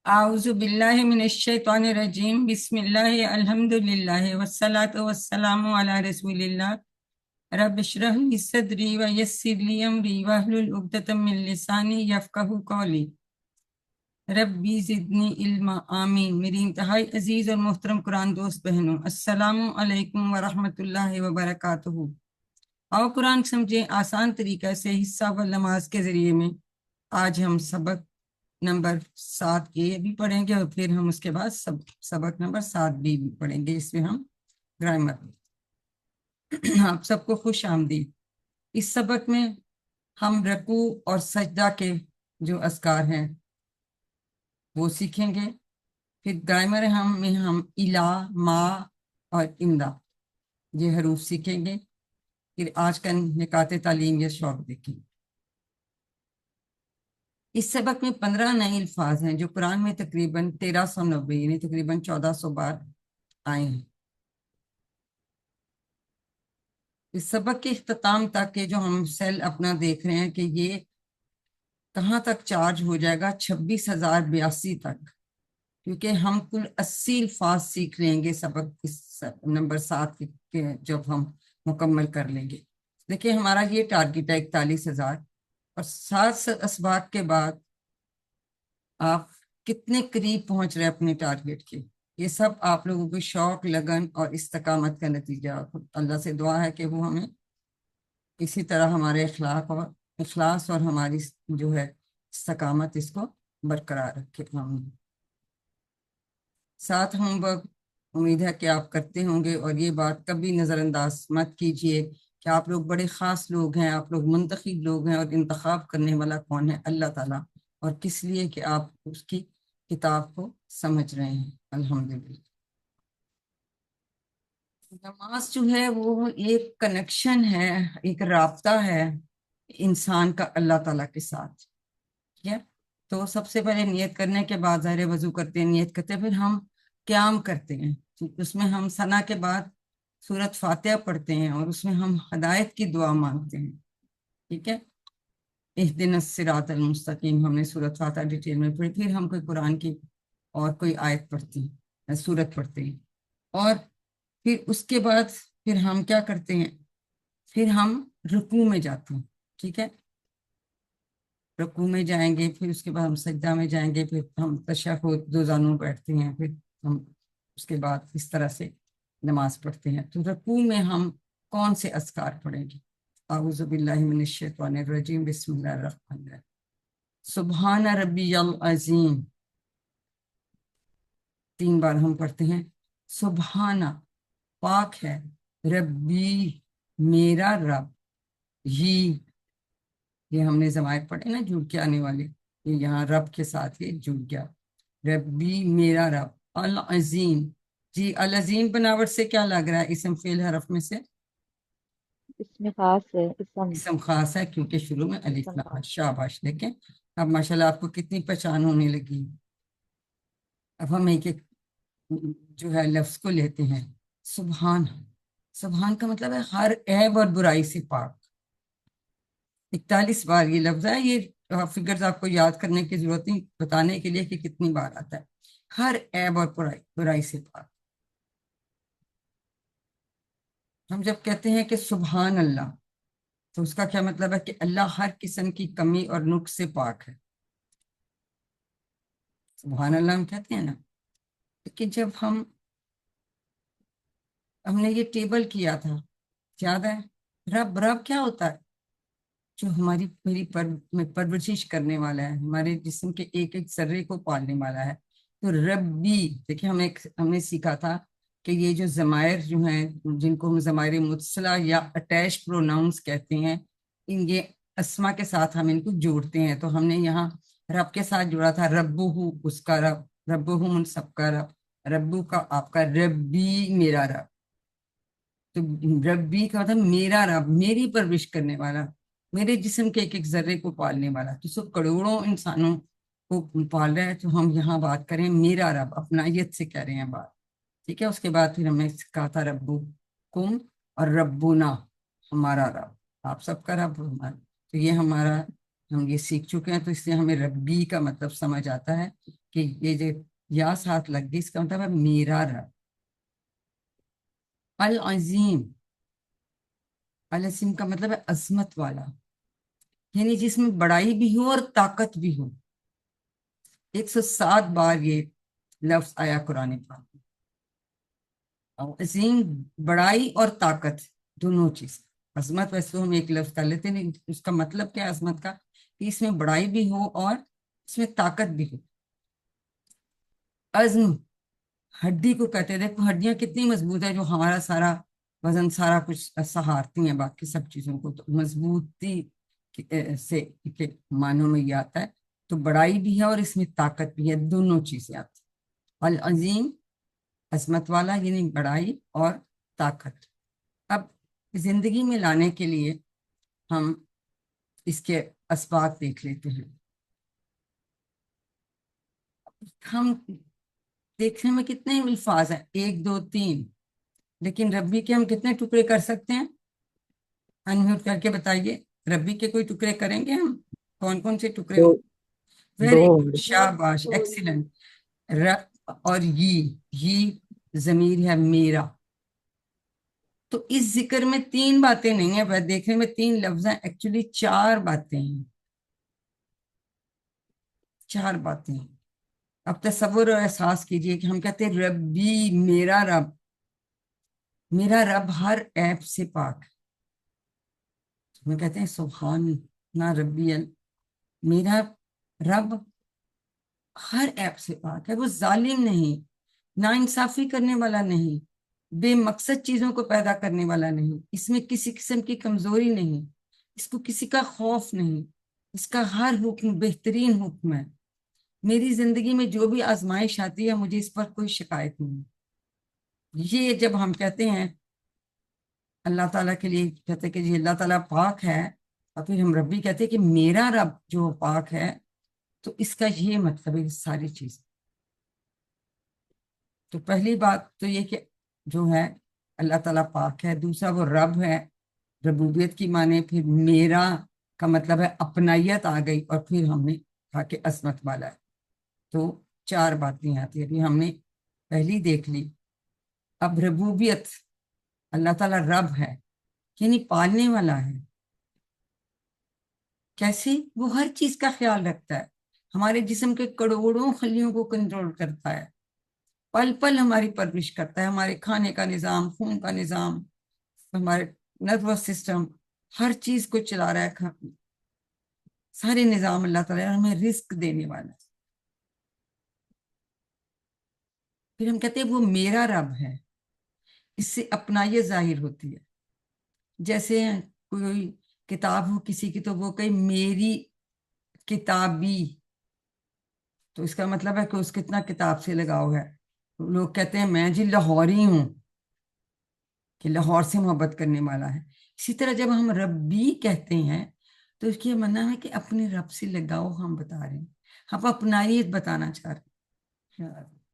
आउज़ु बिल्लाहि मिनश्शैतानिर रजीम बिस्मिल्लाहि अल्हम्दुलिल्लाहि वस्सलातु वस्सलामु अला रसूलिल्लाह रब्बि इश्रह ली सदरी व यस्सिर ली अमरी वहलुल उक़दतम मिन लिसानी यफ़क़हू क़ौली रब्बी ज़िदनी इल्मा। आमीन। मेरी इंतहाई अजीज और मोहतरम कुरान दोस्त बहनों, अस्सलामु अलैकुम व रहमतुल्लाहि व बरकातुहू। आओ कुरान समझें आसान तरीका से हिस्सा व नमाज के जरिए में। आज हम सबक नंबर 7 ए भी पढ़ेंगे और फिर हम उसके बाद सबक नंबर 7 बी भी पढ़ेंगे। इसमें हम ग्रामर आप सबको खुश आमदीद। इस सबक में हम रकू और सजदा के जो अस्कार हैं वो सीखेंगे। फिर ग्रामर हम इला, मा और इंदा ये हरूफ सीखेंगे। फिर आज का निकात तालीम या शौक देखेंगे। इस सबक में 15 नए अल्फाज हैं जो कुरान में तकरीबन 1390 यानी तकरीबन 1400 बार आए हैं। इस सबक के इख्तिताम तक के जो हम सेल अपना देख रहे हैं कि ये कहाँ तक चार्ज हो जाएगा, 26,082 तक, क्योंकि हम कुल 80 अल्फाज सीख लेंगे सबक इस नंबर 7 के जब हम मुकम्मल कर लेंगे। देखिए हमारा ये टारगेट है 41,000 और 7 असबाक के बाद आप कितने करीब पहुंच रहे हैं अपने टारगेट के। ये सब आप लोगों के शौक, लगन और इस्तकामत का नतीजा। अल्लाह से दुआ है कि वो हमें इसी तरह हमारे इखलास और हमारी जो है इस्तकामत इसको बरकरार रखे। हम साथ होमवर्क उम्मीद है कि आप करते होंगे और ये बात कभी नज़रअंदाज मत कीजिए कि आप लोग बड़े ख़ास लोग हैं, आप लोग मुंतखब लोग हैं और इंतखाब करने वाला कौन है? अल्लाह ताला। और किस लिए कि आप उसकी किताब को समझ रहे हैं। अल्हम्दुलिल्लाह। नमाज जो है वो एक कनेक्शन है, एक राब्ता है इंसान का अल्लाह ताला के साथ। ठीक है, तो सबसे पहले नियत करने के बाद ज़ाहिर वजू करते हैं, नियत करते हैं, फिर हम क़याम करते हैं। उसमें हम सना के बाद सूरत फातिहा पढ़ते हैं और उसमें हम हदायत की दुआ मांगते हैं। ठीक है, इहदिनस सिरातल मुस्तकीम हमने सूरत फातिहा डिटेल में पढ़ी। फिर हम कोई कुरान की और कोई आयत पढ़ते हैं, सूरत पढ़ते हैं और फिर उसके बाद फिर हम क्या करते हैं, फिर हम रुकू में जाते हैं। ठीक है, रुकू में जाएंगे, फिर उसके बाद हम सजदा में जाएंगे, फिर हम तशहुद दो जानू बैठते हैं, फिर हम उसके बाद इस तरह से नमाज पढ़ते हैं। तो रुकू में हम कौन से अस्कार पढ़ेंगे? आऊज़ु बिल्लाहि मिनश शैतानिर रजीम बिस्मिल्लाहिर रहमानिर रहीम। सुब्हान रब्बियल अज़ीम 3 बार हम पढ़ते हैं। सुब्हाना पाक है, रब्बी मेरा रब, ये हमने जमायत पढ़े ना जुड़ के आने वाले, ये यहाँ रब के साथ ये जुड़ गया। रब्बी मेरा रब। अल अजीम, जी अल अजीम बनावट से क्या लग रहा है? इसम फेल हरफ में से इसमें खास है इसम खास है क्योंकि शुरू में अलिफ इसम लगा। खास। शाबाश। देखें अब माशाल्लाह आपको कितनी पहचान होने लगी। अब हम एक एक जो है लफ्ज को लेते हैं। सुबहान, सुबहान का मतलब है हर ऐब और बुराई से पाक। 41 बार ये लफ्ज है। ये फिगर्स आपको याद करने की जरूरत नहीं, बताने के लिए कि कितनी बार आता है। हर ऐब और बुराई बुराई से पाक। हम जब कहते हैं कि सुबहान अल्लाह, तो उसका क्या मतलब है कि अल्लाह हर किस्म की कमी और नुक्स से पाक है। सुबहान अल्लाह हम कहते हैं ना, लेकिन जब हमने ये टेबल किया था, याद है? रब, रब क्या होता है? जो हमारी मेरी में परवरिश करने वाला है, हमारे जिस्म के एक एक जर्रे को पालने वाला है। तो रब्बी, देखिए हमने सीखा था कि ये जो जमायर जो हैं, जिनको हम जमायर मुत्सला या अटैच प्रोनाउंस कहते हैं, इन ये अस्मा के साथ हम इनको जोड़ते हैं। तो हमने यहाँ रब के साथ जोड़ा था, रब्बुहु उसका रब, रब्बुहु उन सबका रब, रब्बू का आपका, रब्बी मेरा रब। तो रब्बी का मतलब मेरा रब, मेरी परवरिश करने वाला, मेरे जिस्म के एक एक जर्रे को पालने वाला। तो सब करोड़ों इंसानों को पाल रहा है। तो हम यहाँ बात करें मेरा रब, अपनायत से कह रहे हैं बात। ठीक है, उसके बाद फिर हमने कहा था रब्बू कुम और रब्बुना, हमारा रब, आप सबका रब हमारा। तो ये हमारा, हम ये सीख चुके हैं, तो इसलिए हमें रब्बी का मतलब समझ आता है کہ یہ جو یا ساتھ لگ گئی، اس کا مطلب ہے میرا رب۔ العظیم، العظیم کا مطلب ہے عظمت والا، یعنی جس میں بڑائی بھی ہو اور طاقت بھی ہو۔ 107 بار یہ لفظ آیا قرآن پاک میں۔ عظیم، بڑائی اور طاقت، دونوں چیز۔ عظمت ویسے ہم ایک لفظ کر لیتے ہیں، اس کا مطلب کیا ہے عظمت کا؟ کہ اس میں بڑائی بھی ہو اور اس میں طاقت بھی ہو۔ عزم ہڈی کو کہتے ہیں، دیکھو ہڈیاں کتنی مضبوط ہے، جو ہمارا سارا وزن سارا کچھ سہارتی ہیں باقی سب چیزوں کو، تو مضبوطی سے کے معنوں میں یہ آتا ہے۔ تو بڑائی بھی ہے اور اس میں طاقت بھی ہے، دونوں چیزیں آتی ہیں۔ العظیم، عظمت والا، یعنی بڑائی اور طاقت۔ اب زندگی میں لانے کے لیے ہم اس کے اسباق دیکھ لیتے ہیں۔ ہم دیکھنے میں کتنے الفاظ ہیں، 1 2 3، لیکن ربی کے ہم کتنے ٹکڑے کر سکتے ہیں؟ انمیوٹ کر کے بتائیے، ربی کے کوئی ٹکڑے کریں گے ہم؟ کون کون سے ٹکڑے دو ہو؟ دو ویری ہوں گڈ، گے۔ شاباش، ایکسیلنٹ۔ رب اور یہ ضمیر ہے میرا۔ تو اس ذکر میں 3 باتیں نہیں ہیں، دیکھنے میں 3 لفظ ہیں، ایکچولی 4 باتیں ہیں، 4 باتیں ہیں۔ اب تصور اور احساس کیجئے کہ ہم کہتے ہیں ربی، میرا رب، میرا رب ہر عیب سے پاک ہے۔ ہم کہتے ہیں سبحان نہ ربی میرا رب ہر عیب سے پاک ہے، وہ ظالم نہیں، نا انصافی کرنے والا نہیں، بے مقصد چیزوں کو پیدا کرنے والا نہیں، اس میں کسی قسم کی کمزوری نہیں، اس کو کسی کا خوف نہیں، اس کا ہر حکم بہترین حکم ہے۔ میری زندگی میں جو بھی آزمائش آتی ہے مجھے اس پر کوئی شکایت نہیں۔ یہ جب ہم کہتے ہیں اللہ تعالیٰ کے لیے، کہتے ہیں کہ جی اللہ تعالیٰ پاک ہے، اور پھر ہم ربی کہتے ہیں کہ میرا رب جو پاک ہے، تو اس کا یہ مطلب ہے ساری چیز۔ تو پہلی بات تو یہ کہ جو ہے اللہ تعالیٰ پاک ہے، دوسرا وہ رب ہے، ربوبیت کی معنی، پھر میرا کا مطلب ہے اپنائیت آ گئی، اور پھر ہم نے کہا کہ عظمت والا ہے۔ تو 4 باتیں آتی ہیں، ابھی ہم نے پہلی دیکھ لی۔ اب ربوبیت، اللہ تعالیٰ رب ہے یعنی پالنے والا ہے۔ کیسے؟ وہ ہر چیز کا خیال رکھتا ہے، ہمارے جسم کے کروڑوں خلیوں کو کنٹرول کرتا ہے، پل پل ہماری پرورش کرتا ہے، ہمارے کھانے کا نظام، خون کا نظام، ہمارے نروس سسٹم، ہر چیز کو چلا رہا ہے، سارے نظام اللہ تعالیٰ ہمیں رزق دینے والا ہے۔ پھر ہم کہتے ہیں وہ میرا رب ہے، اس سے اپنائیت ظاہر ہوتی ہے۔ جیسے کوئی کتاب ہو کسی کی تو وہ کہے میری کتابی، تو اس کا مطلب ہے کہ اس کتنا کتاب سے لگاؤ ہے۔ لوگ کہتے ہیں میں جی لاہوری ہوں، کہ لاہور سے محبت کرنے والا ہے۔ اسی طرح جب ہم ربی کہتے ہیں تو اس کی معنی ہے کہ اپنے رب سے لگاؤ ہم بتا رہے ہیں، ہم اپنائیت بتانا چاہ رہے ہیں۔